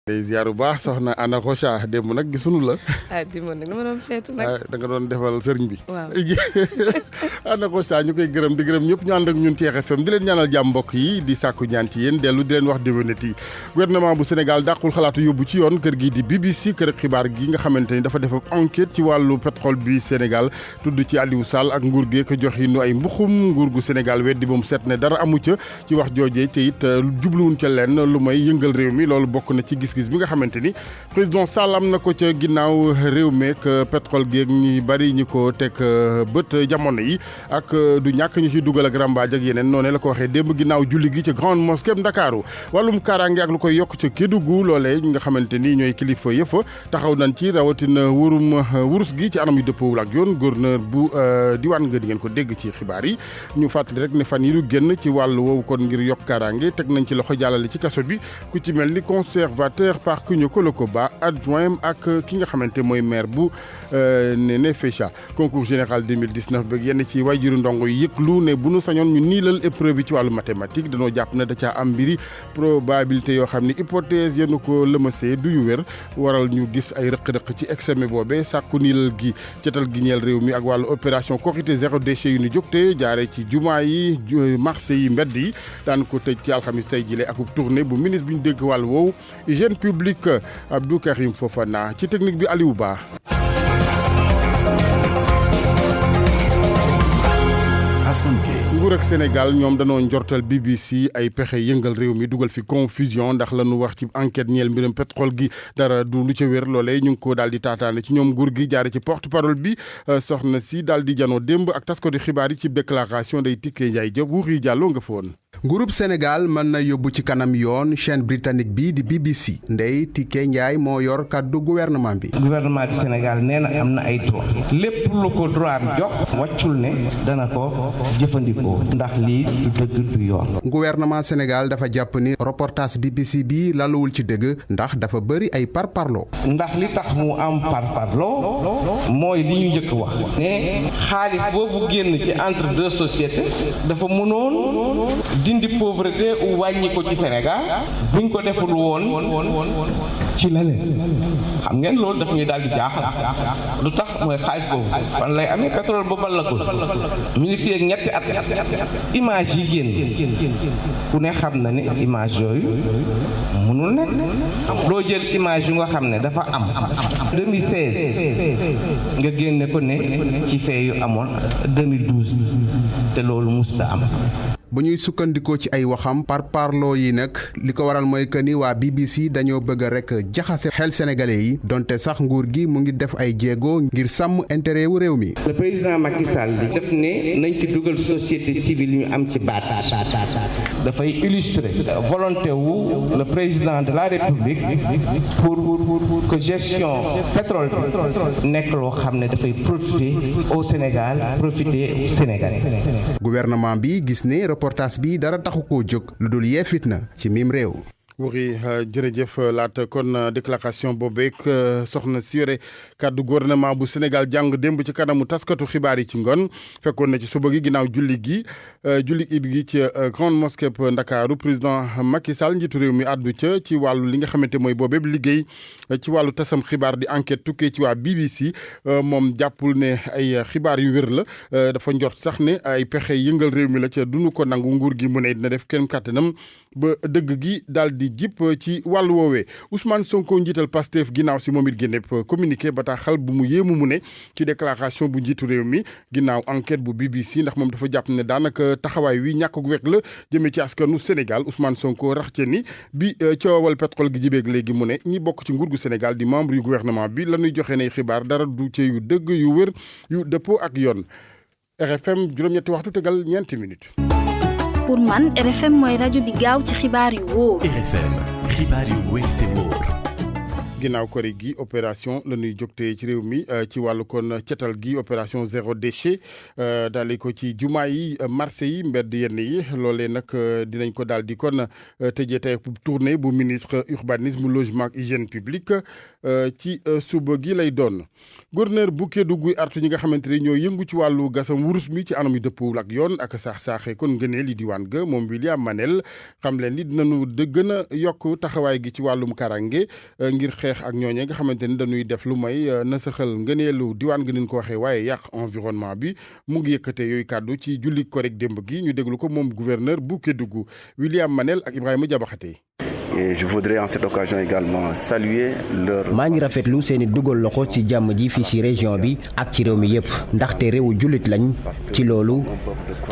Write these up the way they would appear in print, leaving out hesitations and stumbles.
day ziar bu baax soxna Anna Rocha démb nag gisunu la. démb nag dama doon feetu nag. da nga doon defal sëriñ bi. waaw Anna Rocha ñu koy gërëm di gërëm ñëpp ñu ànd ak ñun ci RFM di leen ñaanal jàmm mbokk yi di sàkku ñaan ci yéen dellu di leen wax déwénati gouvernement bu Sénégal dàqul xalaatu yóbbu ci yoon kër gi di BBC kër xibaar gi nga xamante ni dafa def enquête ci wàllu pétrole bi Sénégal tudd ci Aliou Sall ak nguur gi ko jox yi nu ay mbuxum nguur gu Sénégal weddi ba mu set ne dara amu ca ci wax joojee te it jubluwuñ ca lenn lu may yëngal réew mi loolu bokk na ci gis-gis bi nga xamante ni président Sall am na ko ca ginnaaw réew meek pétrole gi ñi bari ñi ko teg bët jamono yi ak du ñàkk ñu ci dugal ak rambaaj ak yeneen noonu la ko waxee démb ginnaaw julli gi ca grande mosquée Ndakaaru wàllum kaaraange ak lu koy yokk ca Kédougou loolee ñi nga xamante ni ñooy kilifa yëfa taxaw nañ ci rawatina wurus gi ci anam yu dëppoowul ak yoon gouverneur bu diwaan nga di ngeen ko dégg ci xibaar yi ñu fàttali rek ne fan yi du génn ci wàllu woowu kon ngir yokk kaaraange teg nañ ci loxo jàllale ci kaso bi ku ci mel ni conservateur parc ñu Kolokoba adjoint ak ki nga xamante mooy maire bu Néné Fécha concours général 2019 ba yenn ci waajuru ndongo yi yëglu ne bu nu sañoon ñu niilal épreuve yi ci wàllu mathématique dañoo jàpp ne da caa am mbiri probabilité yoo xam ni hypothèse yenu ko lëmasee du yu wér waral ñu gis ay rëq-rëq ci examen boobe sàkku niilal gi cetal gi ñeel réew mi ak wàllu opération Korité zéro déchet yu ñu jógte jaare ci jumaa yi marché yi mbedd yi daan ko tëj ci alxamis tey jile ak tournée bu ministre bi ñu dégg wàllu woowu hygiène publique Abdou Karim Fofana ci technique bi Aliou Ba. nguur ak Sénégal ñoom danoo njortal BBC ay pexe yëngal réew mi dugal fi confusion ndax la ñu wax ci enquête ñeel mbirum pétrole gi dara du lu ca wér loolee ñu ngi ko daal di taataane ci ñoom nguur gi jaare ci porte parole bi soxna si daal di janoo démb ak taskatu xibaar yi ci déclaration day Tické Ndiaye Diop Wuri Diallo nga foon. nguurub Sénégal mën na yóbbu ci kanam yoon chaîne britannique bi di BBC Ndeye Tické Ndiaye moo yor kàddu gouvernement bi. gouvernement du Sénégal nee na am na ay droit lépp lu ko droit am jox wàccul ne dana ko jëfandikoo ndax lii du dëgg du yoon. gouvernement Sénégal dafa jàpp ni reportage BBC bi laluwul ci dëgg ndax dafa bëri ay parparloo. ndax li tax mu am parparloo mooy li ñu njëkk wax ne xaalis boobu génn ci entre deux sociétés dafa mënoon dindi pauvreté u wàññi ko ci Sénégal buñ ko deful woon ci leneen xam ngeen loolu daf ñuy daal di jaaxal lu tax mooy xaalis boobu fan lay amee pétrole ba ballakul mi ngi fi ak ñetti at image yi génn ku ne xam na ne image yooyu mënul nekk doo jël image yu nga xam ne dafa am 2016 nga génne ko ne ci fee yu amoon 2012 te loolu musta am. bu ñuy sukkandikoo ci ay waxam parparloo yi nag li ko waral mooy que ni waa BBC dañoo bëgg rek jaxase xel sénégalais yi donte sax nguur gi mu ngi def ay jéego ngir sàmm intérêt wu réew mi. le président Macky Sall di def ne nañ ci dugal société civile ñu am ci baat dafay illustrer volonté wu le président de la République pour que gestion pétrole bi nekk loo xam ne dafay profiter au Sénégal profiter Sénégalais. gouvernement bi gis ne reportage bi dara taxu koo jóg lu dul yee fitna ci mim réew. Wuri jërëjëf laata kon déclaration boobeek soxna si yore kàddu gouvernement bu Sénégal jàng démb ci kanamu taskatu xibaar yi ci ngoon fekkoon na ci suba gi ginnaaw julli it gi ci grande mosquée Ndakaaru président Macky Sall njiitu réew mi àddu ca ci wàllu li nga xamante mooy boobeeb liggéey ci wàllu tasam xibaar di enquête tukkee ci waa BBC moom jàppul ne ay xibaar yu wér la dafa njort sax ne ay pexe yëngal réew mi la ca dunu ko nangu nguur gi mu ne dina def kenn kàttanam ba dëgg gi daal di jip ci wàllu woowee Ousmane Sonko njiital Pastef ginnaaw si moom it génne communiqué bataaxal bu mu yéemu mu ne ci déclaration bu njiitu réew mi ginnaaw enquête bu BBC ndax moom dafa jàpp ne daanaka taxawaay wi ñàkk gu wekk la jëmee ci askanu Sénégal Ousmane Sonko rax ci ni bi coowal pétrole gi jibeeg léegi mu ne ñi bokk ci nguur gu Sénégal di membre yu gouvernement bi la ñuy joxe nay xibaar dara du ci yu dëgg yu wér yu dëppoo ak yoon RFM juróom-ñetti waxtu tegal ñeenti minutes. pour man RFM mooy rajo bi gaaw ci xibaar yu wóor. RFM xibaar yu wóor te wóor. ginnaaw kori gi opération la ñuy jógtee ci réew mi ci wàllu kon cetal gi opération zéro déchet daal ko ci jumaa yi marché yi mbedd yenn yi loolee nag dinañ ko daal di kon tëjee tey tournée bu ministre urbanisme logement ak hygiène publique ci suba gi lay doon. gouverneur bu Kédougou artu ñi nga xamante ne ñoo yëngu ci wàllu gasam wurus mi ci anam yu dëppoo ak yoon ak saaxee kon ngëneel li diwaan ga moom William Manel xam leen ni dinañu gën a yokk taxawaay gi ci wàllum karange ngir xeex ak ñooñee nga xamante ni dañuy def lu may nasaxal ngëneelu diwaan gi ni ko waxee waaye yàq environnement bi mu ngi yëkkate yooyu kàddu ci julli korek démb gi ñu déglu ko moom gouverneur bu Kédougou William Manel ak Ibrahima Diabakhate. Et je voudrais en cette occasion également saluer leur. maa ngi rafetlu seeni dugal loxo ci jàmm ji fii ci région bi ak ci réew mi yépp ndaxte réewu jullit lañ ci loolu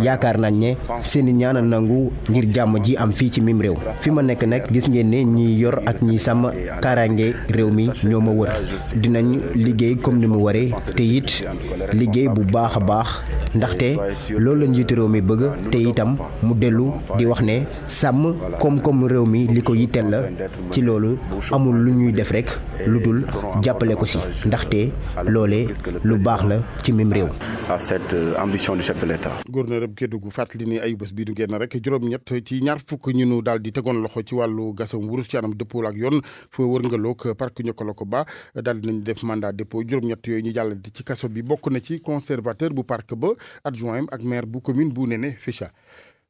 yaakaar nañ ne seeni ñaan a nangu ngir jàmm ji am fii ci mim réew fi ma nekk nag gis ngeen ne ñi yor ak ñi sàmm kaaraange réew mi ñoo ma wër dinañ liggéey comme ni mu waree te it liggéey bu baax a baax ndaxte loolu la njiitu réew mi bëgg te itam mu dellu di wax ne sàmm koom-koom réew mi li ko yitteel la ci loolu amul lu ñuy def rek lu dul jàppale ko si ndaxte loole lu baax la ci mim réew. à cette ambition du chef de l'État. gouverneur bu Kédougou fàttali ni ay bés bii du génn rek juróom-ñett ci ñaar fukk ñu nu daal di tegoon loxo ci wàllu gasam wurus ci anam dëppoo ak yoon fa wërngaloog parc Niokolo ba daal di nañ def mandat dépôt juróom-ñett yooyu ñu jàllale ci kaso bi bokk na ci conservateur bu parc ba adjoint ak maire bu commune bu Néné Fécha.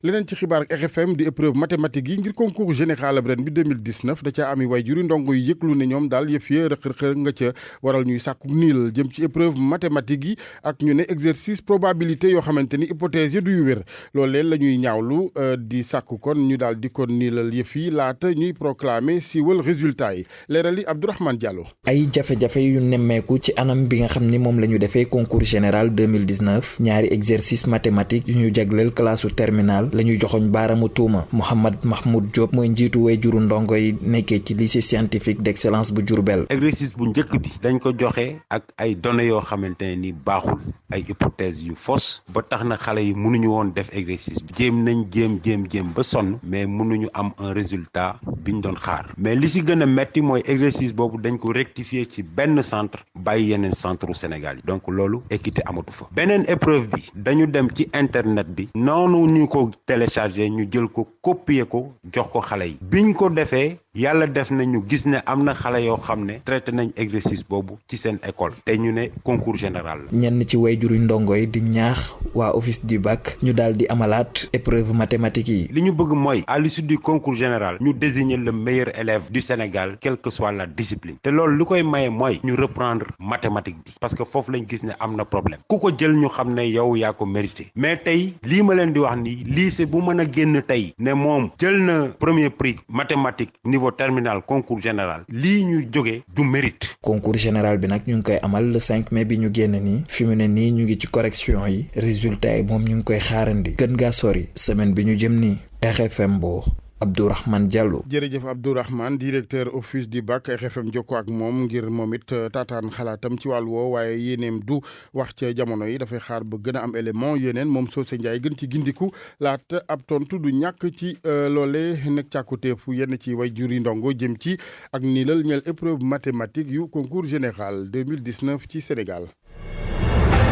leneen ci xibaar RFM di épreuve mathématique yi ngir concours général ab ren bi 2019 da caa ami waajuri ndongo yu yëglu ne ñoom daal yëf ya rëq-rëq nga ca waral ñuy sàkku niil jëm ci épreuve mathématique yi ak ñu ne exercice probabilité yoo xamante ni hypothèse yi du yu wér loolee la ñuy ñaawlu di sàkku kon ñu daal di kon niilal yëf yi laata ñuy proclamer siiwal résultat yi leeral yi Abdourahmane Diallo. ay jafe-jafe yu nemmeeku ci anam bi nga xam ni moom la ñu defee concours général 2019 ñaari exercice mathématique yu ñu jagleel classe terminale la ñuy joxoñ baaramu tuuma Mouhamad Mahmoud Diop mooy njiitu waajuru ndongo yi nekkee ci lycée scientifique d'excellence bu Diourbel. exercice bu njëkk bi dañ ko joxe ak ay données yoo xamante ne ni baaxul ay hypothèses yu fausse ba tax na xale yi mënuñu woon def exercice bi jéem nañ jéem ba sonn mais mënuñu am un résultat biñ doon xaar mais li si gën a metti mooy exercice boobu dañ ko rectifier ci benn centre bàyyi yeneen centre u Sénégal yi donc loolu équité amatu fa. beneen épreuve bi dañu dem ci internet bi noonu ñu ko téléchargé ñu jël ko copier ko jox ko xale yi biñ ko defee yàlla def na ñu gis ne am na xale yoo xam ne traité nañ exercice boobu ci seen école te ñu ne concours général la. ñenn ci waajuru ndongo yi di ñaax waa office du bac ñu daal di amalaat épreuve mathématique yi. li ñu bëgg mooy à l'issue du concours général ñu désigner le meilleur élève du Sénégal quelle que soit la discipline te loolu li koy maye mooy ñu reprendre mathématique bi parce que foofu lañ gis ne am na problème ku ko jël ñu xam ne yow yaa ko mérité mais tey lii ma leen di wax ni lycée bu mën a génn tey ne moom jël na premier prix mathématique niveau terminal concours général lii ñu jógee du mérite. concours général bi nag ñu ngi koy amal le 5 mai bi ñu génn nii fi mu ne nii ñu ngi ci correction yi résultat yi moom ñu ngi koy xaarandi gën gaa sori semaine bi ñu jëm nii RFM Mbour Abdourahmane Diallo. jërëjëf Abdourahmane directeur office du bac RFM jokkoo ak moom ngir moom it taataan xalaatam ci wàll woo waaye yéeneem du wax ca jamono yi dafay xaar ba gën a am élément yeneen moom Socé Ndiaye gën ci gindiku laata ab tontu du ñàkk ci loole nag càkkuteefu yenn ci way juri ndongo jëm ci ak niilal ñeel épreuve mathématique yu concours général 2019 ci Sénégal.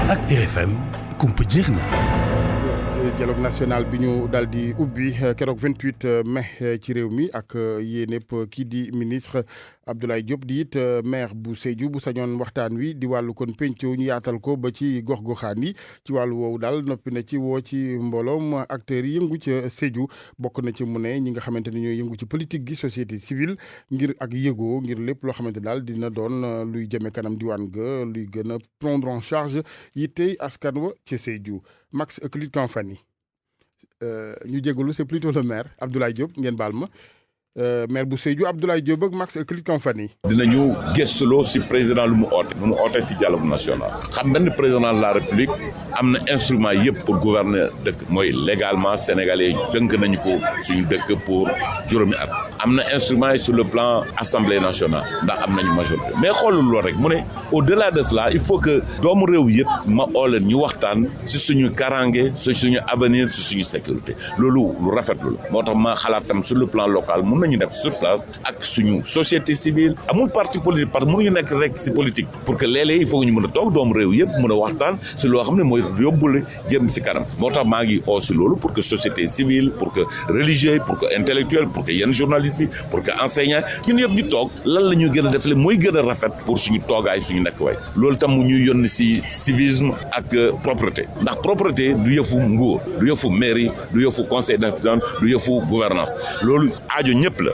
ak RFM kumpa jeex na. dialogue national bi ñu daal di ubbi keroog 28 mai ci réew mi ak yéenep kii di ministre Abdoulaye Diop di it maire bu Sédhiou bu sañoon waxtaan wi di wàllu kon penco ñu yaatal ko ba ci gox-goxaan yi ci wàllu woowu daal noppi na ci woo ci mbooloom acteurs yi yëngu ca Sédhiou bokk na ci mu ne ñi nga xamante ni ñooy yëngu ci politique gi société civile ngir ak yëgoo ngir lépp loo xamante daal dina doon luy jëme kanam diwaan ga luy gën a prendre en charge yittey askan wa ca Sédhiou Max Euclide Kamfani ñu jégalu c'est plutôt le maire Abdoulaye Diop ngeen baal ma maire bu Sédhiou Abdoulaye Diop ak Max Euclide Kamfani. dinañu gëstuloo si président lu mu oote si dialogue national xam nga ni président de la république am na instrument yëpp pour gouverner dëkk mooy légalement sénégalais dënk nañu ko suñu dëkk pour juróomi at am na instrument yi sur le plan assemblée nationale ndax am nañu majorité mais xoolul loolu rek mu ne au delà de cela il faut que doomu réew yëpp ma oo leen ñu waxtaan si suñu karange si suñu avenir si suñu sécurité loolu lu rafetlu la moo tax ma xalaat tam sur le plan local mun nañu nañu def sur place ak suñu société civile amul parti politique parce que mënuñu nekk rek ci politique pour que léeg-léeg il faut ñu mën a toog doomu réew yëpp mën a waxtaan ci loo xam ne mooy yóbbule jëm ci kanam moo tax maa ngi oo ci loolu pour que société civile pour que religieux pour que intellectuel pour que yenn journalistes yi pour que enseignants ñun yëpp ñu toog lan la ñu gën a def le mooy gën a rafet pour suñu toogaay suñu nekk waay loolu tam mu ñuy yónni ci civisme ak propreté ndax propreté du yëfu nguur du yëfu mairie du yëfu conseil d'administration du yëfu gouvernance loolu aajo ñëpp la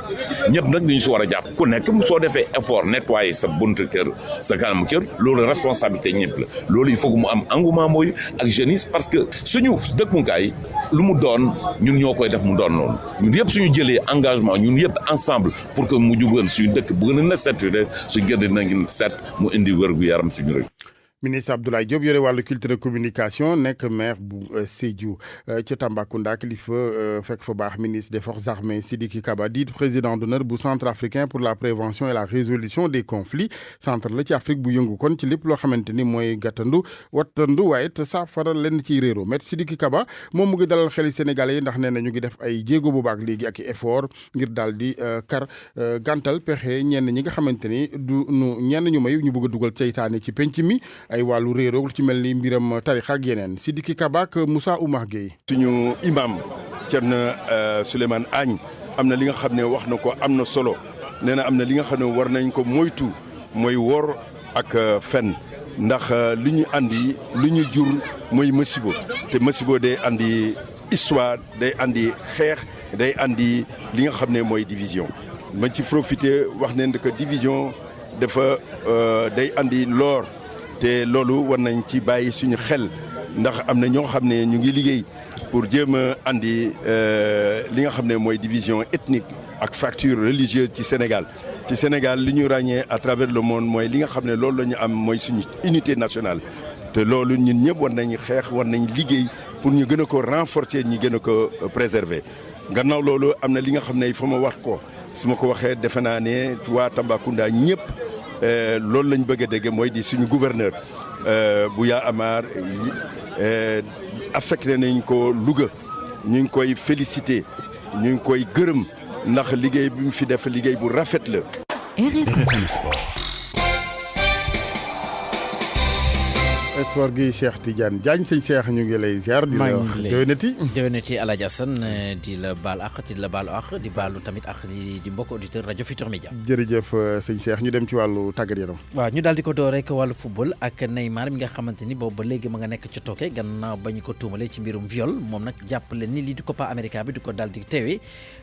ñëpp nag dañu ci war a jàpp ku nekk soo defee effort nettoyer sa buntu kër sa kanam kër loolu responsabilité ñëpp la loolu il faut que mu am engouement mooy ak jeunesse parce que suñu dëkkukaay lu mu doon ñun ñoo koy def mu doon noonu ñun yëpp suñu jëlee engagement ñun yëpp ensemble pour que mu jugoon suñu dëkk bu gën a set suñu gën dinañ set mu indi wér-gu-yaram suñu réew. ministre Abdoulaye Diop yore wàllu culture et communication nekk maire bu Sédhiou ca Tambacounda kilifa fekk fa baax ministre des forces armées Sidiki Kaba di président d'honneur bu centre africain pour la prévention et la résolution des conflits centre la ci Afrique bu yëngu kon ci lépp loo xamante ni mooy gàttandu wattandu waaye it saafara lenn ciy réero maître Sidiki Kaba moom mu ngi dalal xeli Sénégalais yi ndax nee na ñu ngi def ay jéego bu baax léegi ak effort ngir daal di gàntal pexe ñenn ñi nga xamante ni ñenn ñu may ñu bëgg a dugal ceytaane ci penc mi. ay wàllu réeroog ci mel ni mbiram tarix ak yeneen Sidiki Kaba ak Moussa Oumar Gueye. suñu imam Thierno Souleymane Agne am na li nga xam ne wax na ko am na solo nee na am na li nga xam ne war nañ ko moytu mooy wor ak fen ndax li ñu andi li ñu jur mooy masibo te masibo day andi histoire day andi xeex day andi li nga xam ne mooy division ma ci profité wax ne que division dafa day andi lor. te loolu war nañ ci bàyyi suñu xel ndax am na ñoo xam ne ñu ngi liggéey pour jéem a andi li nga xam ne mooy division ethnique ak fracture religieuse ci Sénégal ci Sénégal li ñu ràññee à travers le monde mooy li nga xam ne loolu la ñu am mooy suñu unité nationale te loolu ñun ñëpp war nañ xeex war nañ liggéey pour ñu gën a ko renforcer ñu gën a ko préserver gannaaw loolu am na li nga xam ne il faut ma wax ko su ma ko waxee defe naa ne waa Tambacounda ñëpp loolu lañ bëgg a dégg mooy di suñu gouverneur Bouya Amar affecté nañ ko Louga ñu ngi koy félicité ñu ngi koy gërëm ndax liggéey bi mu fi def liggéey bu rafet la. RFM Sport. sport gi Cheikh Tidiane Diagne sëñ Cheikh ñu ngi lay ziar. di la wax déwénati El Hadj Assane di la baal ak di la baalu ak di baalu tamit ak di mbokk auditeur rajo Futurs Médias. jërëjëf sëñ Cheikh ñu dem ci wàllu tàggat yaram. waaw ñu daal di ko door rek wàllu football ak Neymar mi nga xamante ni boobu ba léegi ma nga nekk ci tooke gannaaw ba ñu ko tuumalee ci mbirum viol moom nag jàppale ni lii di Copa America bi di ko daal di teewee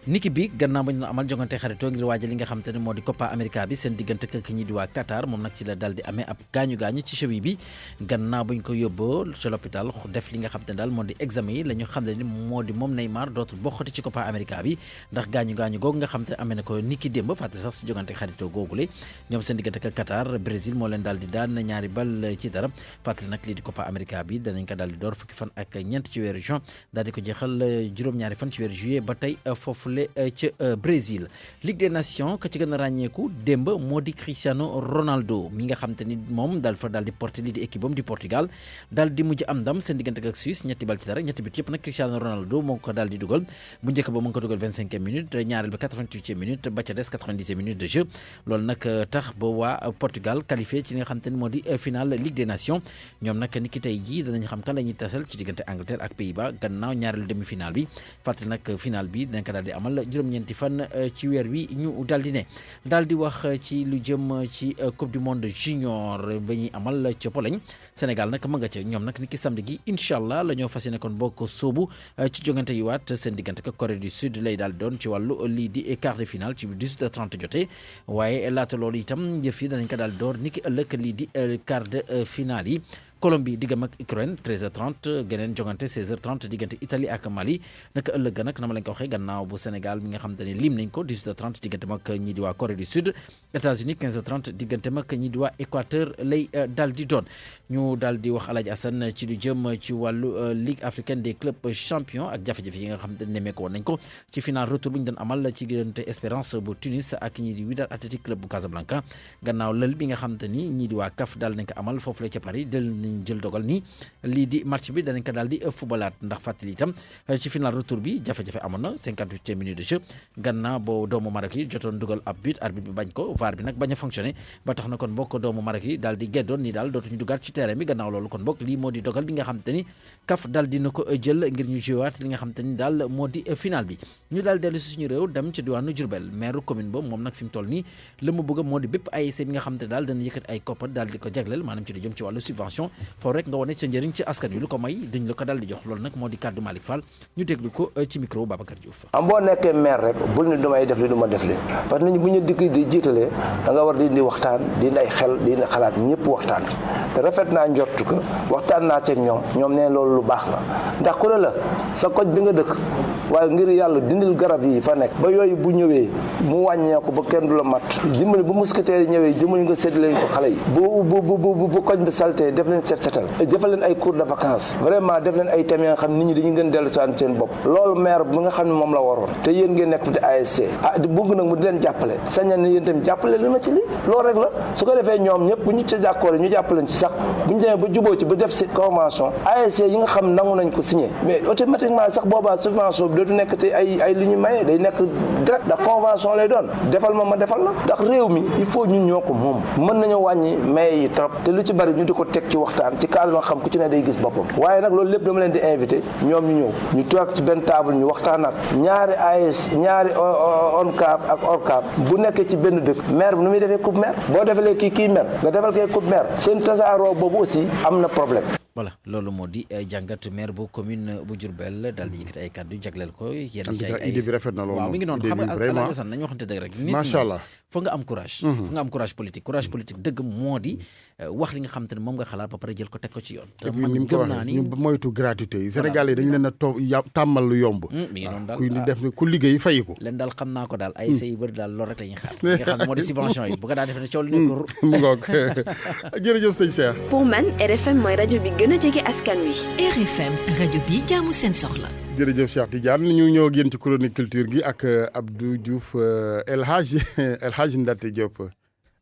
niki bi gannaaw ba ñu amal jongante xaritoo ngir waajal li nga xamante ne moo di Copa America bi seen diggante ak ñi di waa Qatar moom nag ci la daal di amee ab gaañu-gaañu ci cheville bi gannaaw ba ñu ko yóbboo ci l'hôpital def li nga xam te ne daal moo di examen yi la ñu xam ne ni moo di moom Neymar dootul bokkati ci Copa America bi ndax gaañu-gaañu googu nga xam te ne amee na ko niki démb fàtte sax si jogante xaritoo googule ñoom seen diggante ak Qatar Brésil moo leen daal di daan ñaari bal ci dara fàttali nag lii di Copa America bi danañ ko daal di door fukki fan ak ñeent ci weeru juin daal di ko jeexal juróom-ñaari fan ci weeru juillet ba tey foofule ca Brésil Ligue des Nations ka ci gën a ràññeeku démb moo di Cristiano Ronaldo mi nga xam te ni moom daal fa daal di porter lii di équipe am di Portugal daal di mujj am ndam seen diggante ak Suisse ñetti bal ci dara ñetti bit yëpp nag Cristiano Ronaldo moo ko daal di dugal bu njëkk ba mu ngi ko dugal 25e minute ñaareel ba 88e minute ba ca des 90e minute de jeu loolu nag tax ba waa Portugal qualifié ci li nga xam te ne moo di finale Ligue des Nations ñoom nag ni ki tey jii danañ xam kan la ñuy tasal ci diggante Angleterre ak Pays-Bas gannaaw ñaareelu demi-finale bi fàttali nag finale bi dinañ ko daal di amal juróom-ñeenti fan ci weer wi ñu daal di ne daal di wax ci lu jëm ci Coupe du Monde junior ba ñuy amal ca Pologne Sénégal nag ma nga ca ñoom nag ni ki samedi gi incha allah la ñoo fas yéene kon bokk sóobu ci jongante yi waat seen diggante ak Corée du Sud lay daal doon ci wàllu lii di quart de finale ci 18h30 jotee waaye laata loolu itam yëf yi danañ ko daal door ni ki ëllëg lii di quart de finale yi Colombie diggam ak Ukraine 13h30 geneen jongante 16h30 diggante Italie ak Mali naka ëllëg nag na ma lañ ko waxee gannaaw bu Sénégal mi nga xam te ne lim nañ ko 18h30 diggante mag ñi di waa Corée du Sud États-Unis 15h30 diggante mag ñi di waa Équateur lay daal di doon ñu daal di wax Alaaji Assane ci lu jëm ci wàllu Ligue africaine des clubs champions ak jafe-jafe yi nga xam te ne nemmeeku woon nañ ko ci final retour bu ñu doon amal ci diggante Espérance bu Tunis ak ñi di Wydad Athletic Club bu Casablanca gannaaw lël bi nga xam te ni ñi di waa CAF daal nañ ko amal foofu la ca Paris lañ jël dogal ni lii di match bi danañ ko daal di fubalaat ndax fàttali itam ci final retour bi jafe-jafe amoon na 58e minute de jeu gannaaw boo doomu Maroc yi jotoon dugal ab but arbitre bi bañ ko VAR bi nag bañ a fonctionné ba tax na kon bokk doomu Maroc yi daal di geddoon ni daal dootuñu dugaat ci terrain bi gannaaw loolu kon bokk lii moo di dogal bi nga xam te ni CAF daal dina ko jël ngir ñu jouwaat li nga xam te ni daal moo di final bi ñu daal dellu si suñu réew dem ci diwaanu Diourbel maire commune ba moom nag fi mu toll nii la mu bëgg moo di bépp ASC bi nga xam te daal dana yëkkat ay koppar daal di ko jagleel maanaam ci di jëm ci wàllu subvention foofu rek nga wane sa njëriñ ci askan wi lu ko may duñ la ko daal di jox loolu nag moo di kàddu Malick Fall ñu déglu ko ci micro Babacar Diouf. am boo nekkee maire rek bul ni damay def li du ma def li parce que nit ñi bu ñu dikk di jiitalee da nga war di indi waxtaan di indi ay xel di indi xalaat ñëpp waxtaan ci te rafet naa njortu ko waxtaan naa ceeg ñoom nee loolu lu baax la ndax ku ne la sa koñ bi nga dëkk waaye ngir yàlla dindil garab yi fa nekk ba yooyu bu ñëwee mu wàññeeku ba kenn du la mat dimbali bu mousquetaires yi ñëwee dimbali nga séddale ko xale yi bu koñ bi salté def leen setal defal leen ay cours de vacances vraiment def leen ay thèmes yoo nga xam nit ñi dañuy gën dellu seen bopp loolu maire bi nga xam ne moom la waroon te yéen ngeen nekk fi di ASC di bëgg nag mu di leen jàppale sañal ne yéen tamit jàppale leen ma ci lii loolu rek la su ko defee ñoom ñëpp bu ñu ci d'accord ñu jàppaleen ci sax bu ñu demee ba jubóo ci ba def si convention ASC yi nga xam nangu nañ ko signé mais automatiquement sax boobaa subvention bi dootu nekk te ay li ñu mayee day nekk direct ndax convention lay doon defal ma defal la ndax réew mi il faut ñun ñoo ko moom mën nañu wàññi maye yi trop te lu ci bari ñu di ko teg ci waxtaan ci cadre nga xam ku ci ne day gis boppam waaye nag loolu lépp dama leen di invité ñoom ñu ñëw ñu toog ci benn table ñu waxtaanaat ñaari ONCAV ak ORCAV bu nekkee ci benn dëkk maire bi nu muy defee coupe maire boo defalee kii maire nga defal kee coupe maire seen tasaaroo boobu aussi am na problème. voilà loolu moo di jàngat maire bu commune bu Diourbel daal di yëkkati ay kàddu jagleel ko yenn ci ay idée bi rafet na loolu waaw mi ngi noonu xam nga Alassane nañu waxante dëgg rek macha allah fa nga am courage fa nga am courage politique dëgg moo di wax li nga xam te ne moom nga xalaat ba pare jël ko teg ko ci yoon te man gëm naa ni ñu moytu gratuité yi Sénégal yi dañ leen a tàmmal lu yomb mi ngi noonu daal kuy def ku liggéey fay ko leen daal xam naa ko daal ay say bëri daal loolu rek la ñuy xaar li nga xam ne moo di subvention yi bu ko daal defee ne coow li nekk mu ngoog jërëjëf sëñ Cheikh. pour man RFM mooy rajo bi gën a jege askan wi. RFM rajo bi jaamu seen soxla. jërëjëf Cheikh Tidiane ñu ñëw ak yéen ci chronique culture gi ak Abdou Diouf El Hadj Ndate Diop.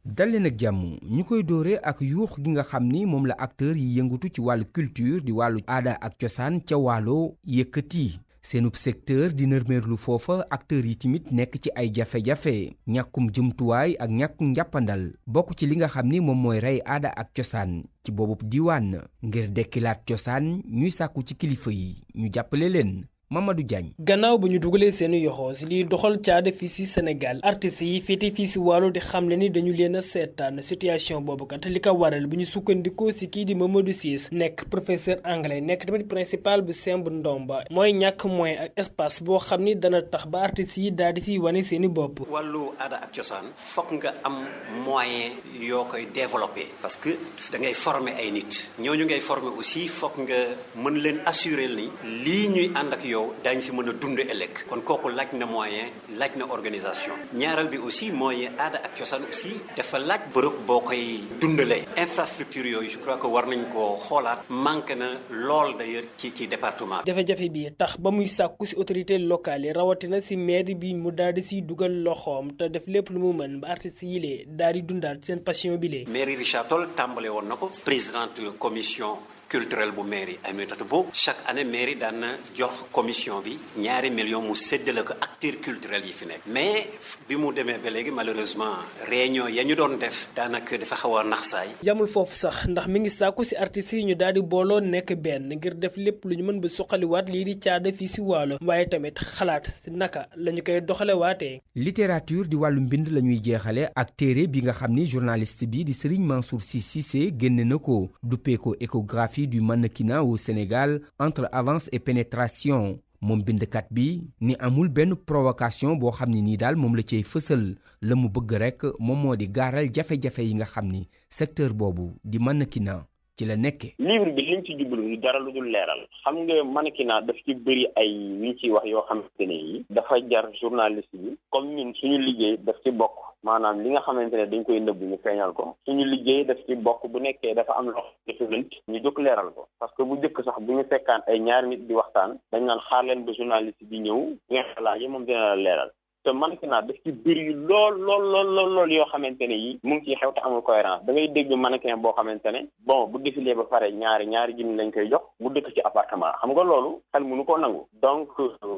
dal leen ak jàmm ñu koy dooree ak yuux gi nga xam ni moom la acteur yi yëngatu ci wàllu culture di wàllu aada ak cosaan ca wàllo yëkkati seenub secteur di nërmeerlu foofa acteurs yi tamit nekk ci ay jafe-jafe ñàkkum jëmtuwaay ak ñàkkum njàppandal bokk ci li nga xam ni moom mooy rey aada ak cosaan ci boobub diiwaan ngir dekkilaat cosaan ñuy sàkku ci kilifa yi ñu jàppale leen Mamadou Diagne. gannaaw ba ñu dugalee seen yoxoo si liy doxal caada fii si Sénégal artistes yi féete fii si wàllu di xamle ni dañu leen a seetaan situation boobu kat li ko waral bu ñu sukkandikoo si kii di Mamadou Ciss nekk professeur anglais nekk tamit principal bu Semb Ndomba mooy ñàkk moyen ak espace boo xam ni dana tax ba artistes yi daal di si wane seen i bopp. wàllu aada ak cosaan fokk nga am moyen yoo koy développer parce que da ngay former ay nit ñooñu ngay former aussi fokk nga mën leen assurer ni lii ñuy ànd ak yow daañu si mën a dund ëllëg kon kooku laaj na moyen laaj na organisation ñaareel bi aussi mooy aada ak cosaan aussi dafa laaj bërëb boo koy dundalee infrastructure yooyu je crois que war nañ koo xoolaat manque na lool d'ailleurs ci département jafe-jafe bi tax ba muy sàkku si autorité locale yi rawatina si maire bi mu daal di si dugal loxoom te def lépp lu mu mën ba artistes yi lee daal di dundaat seen passion bi lee mairie Richard Toll tàmbale woon na ko présidente commission culturel bu mairie Aminata Bo chaque année mairie daan na jox commission bi $2 millions mu séddale ko acteurs culturels yi fi nekk mais bi mu demee ba léegi malheureusement réunion ya ñu doon def daanaka dafa xaw a nax saay jamul foofu sax ndax mi ngi sàkku si artistes yi ñu daal di booloo nekk benn ngir def lépp lu ñu mën ba suqaliwaat lii di caada fii si Waalo waaye tamit xalaat si naka la ñu koy doxalewaatee. littérature di wàllu mbind la ñuy jeexale ak téere bi nga xam ni journaliste bi di Serigne Mansour Sy Cissé génne na ko duppee ko échographie du mannequinat au Sénégal entre avance et pénétration moom bindkat bi ni amul benn provocation boo xam ne nii daal moom la cay fësal la mu bëgg rekk moom moo di gaaral jafe-jafe yi nga xam ni secteur boobu di mannequinat ci la nekke livre bi liñ ci jublu dara lu dul leeral xam nga mannequinat daf ci bëri ay liñ ciy wax yoo xamante ne yi dafa jar journaliste bi comme ñun suñu liggéey daf ci bokk maanaam li nga xamante ne dañ koy nëbb ñu feeñal ko suñu liggéey daf ci bokk bu nekkee dafa am loxo dafa lënt ñu jóg leeral ko parce que bu njëkk sax bu ñu fekkaan ay ñaari nit di waxtaan dañ naan xaar leen ba journaliste bi ñëw bu ngeen laajee moom dina la leeral te mannequinat daf ci bëri lool yoo xamante ne yi mu ngi ciy xew te amul cohérence da ngay dégg mannequin boo xamante ne bon bu défilé ba pare ñaari junni lañ koy jox mu dëkk ci appartement xam nga loolu xel mënu ko nangu donc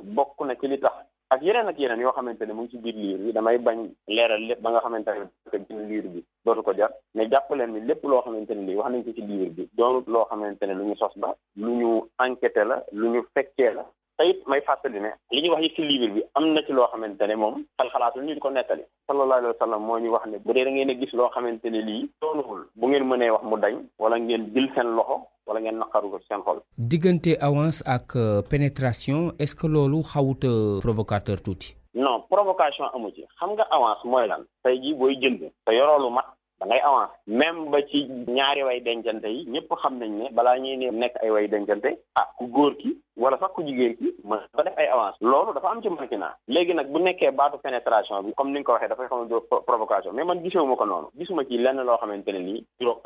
bokk na ci li tax ak yeneen yoo xamante ne mu ngi ci biir livre bi damay bañ leeral lépp ba nga xamante ne ko jënd livre bi dootu ko jar mais jàpp leen ni lépp loo xamante ne lii wax nañ ko ci livre bi doonut loo xamante ne lu ñu sos la lu ñu enquêté la lu ñu fekkee la te it may fàttali ne li ñuy wax yi ci livre bi am na ci loo xamante ne moom xalaatul ñu di ko nettali sallallahu alayhi wa sallam moo ñu wax ne bu dee da ngeen a gis loo xamante ne lii doonuwul bu ngeen mënee wax mu dañ wala ngeen jël seen loxo wala ngeen naqaru ko seen xol. diggante avance ak pénétration est-ce que loolu xawut provocateur tuuti. non provocation amu ci xam nga avance mooy lan tey jii booy jënd te yoroolu mat da ngay avance même ba ci ñaari way dencante yi ñëpp xam nañ ne balaa ñuy ne nekk ay way dencante ku góor ki wala sax ku jigéen ki mën ba def ay avance loolu dafa am ci mannequinat léegi nag bu nekkee baatu pénétration bi comme ni nga ko waxee dafay xam ne provocation mais man gisewuma ko noonu gisuma ci lenn loo xamante ne nii juróom